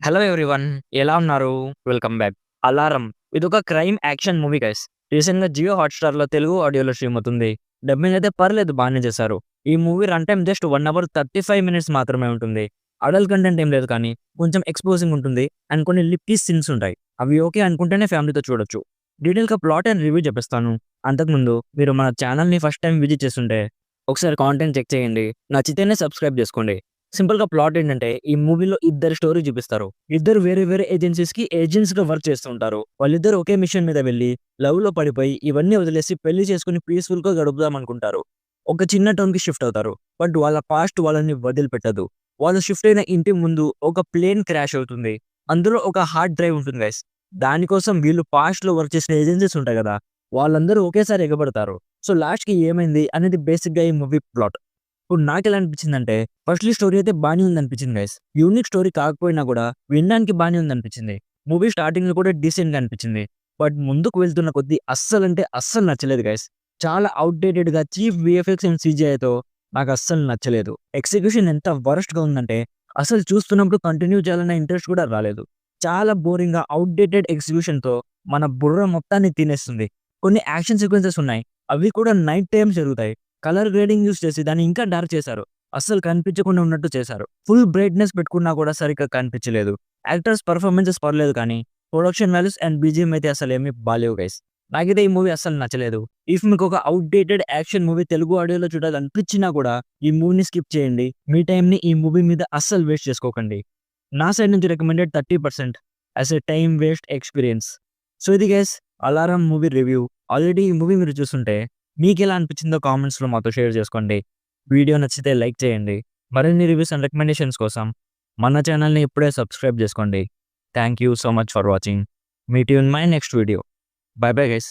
Hello everyone. ఎలా ఉన్నారు? Welcome back. 'Alarm' ఇదొక క్రైమ్ యాక్షన్ మూవీ గైస్. రీసెంట్‌గా జియో హాట్‌స్టార్‌లో తెలుగు ఆడియోలో స్ట్రీమ్ అవుతుంది. డబ్బింగ్ అయితే పర్లేదు బానే చేశారు. ఈ movie run time just 1 hour 35 minutes మాత్రమే ఉంటుంది. అడల్ట్ కంటెంట్ ఏం లేదు కానీ కొంచెం ఎక్స్‌పోజింగ్ ఉంటుంది అండ్ కొన్ని లిప్పీ సీన్స్ ఉంటాయి. అవి ఓకే అనుకుంటేనే ఫ్యామిలీతో చూడొచ్చు. డీటెయిల్‌గా ప్లాట్ అండ్ రివ్యూ చెప్పేస్తాను. అంతకుముందు మీరు మన ఛానెల్‌ని ఫస్ట్ టైమ్ విజిట్ చేస్తుంటే ఒకసారి కాంటెంట్ చెక్ చేయండి. నచ్చితేనే సబ్స్క్రైబ్ చేసుకోండి. సింపుల్‌గా ప్లాట్ ఏంటంటే, ఈ మూవీలో ఇద్దరి స్టోరీ చూపిస్తారు. ఇద్దరు వేరే వేరే ఏజెన్సీస్‌కి ఏజెంట్స్‌గా వర్క్ చేస్తూ ఉంటారు. వాళ్ళిద్దరూ ఒకే మిషన్ మీద వెళ్లి లవ్‌లో పడిపోయి ఇవన్నీ వదిలేసి పెళ్లి చేసుకొని పీస్‌ఫుల్‌గా గడుపుదాం అనుకుంటారు. ఒక చిన్న టౌన్‌కి షిఫ్ట్ అవుతారు. బట్ వాళ్ళ పాస్ట్ వాళ్ళని వదిలిపెట్టదు. వాళ్ళు షిఫ్ట్ అయిన ఇంటి ముందు ఒక ప్లేన్ క్రాష్ అవుతుంది. అందులో ఒక హార్డ్ డ్రైవ్ ఉంటుంది గైస్. దానికోసం వీళ్ళు పాస్ట్‌లో వర్క్ చేసిన ఏజెన్సీస్ ఉంటాయి కదా! వాళ్ళందరూ ఒకేసారి ఎగబడతారు. సో లాస్ట్‌కి ఏమైంది అనేది బేసిక్‌గా ఈ మూవీ ప్లాట్. ఇప్పుడు నాకెలా అనిపించిందంటే, ఫస్ట్‌లీ స్టోరీ అయితే బానే ఉందనిపించింది గైస్. యూనిక్ స్టోరీ కాకపోయినా గూడా వినడానికి బానే ఉందనిపించింది. మూవీ స్టార్టింగ్‌లో కూడా డీసెంట్‌గా అనిపించింది. బట్ ముందుకు వెళ్తున్న కొద్దీ అస్సలంటే అస్సలు నచ్చలేదు గైస్. చాలా ఔట్‌డేటెడ్‌గా చీప్ వీఎఫ్ఎక్స్ అండ్ సీజీఐతో నాకస్సలు నచ్చలేదు. ఎగ్జిక్యూషన్ ఎంత వరస్ట్‌గా ఉందంటే, అసలు చూస్తున్నప్పుడు కంటిన్యూ చేయాలన్న ఇంట్రెస్ట్ కూడా రాలేదు. చాలా బోరింగ్‌గా ఔట్‌డేటెడ్ ఎగ్జిక్యూషన్‌తో మన బుర్ర మొత్తాన్ని తినేస్తుంది. కొన్ని యాక్షన్ సీక్వెన్సెస్ ఉన్నాయి. అవి కూడా నైట్ టైమ్ జరుగుతాయి. కలర్ గ్రేడింగ్ యూజ్ చేసి దాన్ని ఇంకా డార్క్ చేశారు. అస్సలు కనిపించకుండా ఉన్నట్టు చేశారు. ఫుల్ బ్రైట్‌నెస్ పెట్టుకున్నా కూడా సరిగ్గా కనిపించలేదు. యాక్టర్స్ పెర్ఫార్మన్సెస్ పర్లేదు కానీ, ప్రొడక్షన్ వాల్యూస్ అండ్ బీజీఎం అయితే అసలేమి బాలేవు గైస్. నాకైతే ఈ మూవీ అస్సలు నచ్చలేదు. ఇఫ్ మీకొక ఔట్‌డేటెడ్ యాక్షన్ మూవీ తెలుగు ఆడియోలో చూడాలనిపించినా కూడా ఈ మూవీని స్కిప్ చేయండి. మీ టైమ్‌ని ఈ మూవీ మీద అస్సలు వేస్ట్ చేసుకోకండి. నా సైడ్ నుంచి recommended 30% as a time waste experience. So ఇది guys 'Alarm' movie review. Already ఈ మూవీ మీరు చూసుంటే మీకెలా అనిపించిందో కామెంట్స్‌లో మాతో షేర్ చేసుకోండి. వీడియో నచ్చితే లైక్ చేయండి. మరిన్ని రివ్యూస్ అండ్ రికమెండేషన్స్ కోసం మన ఛానెల్‌ని ఇప్పుడే సబ్స్క్రైబ్ చేసుకోండి. Thank you so much for watching. Meet you in my next video. By bye guys.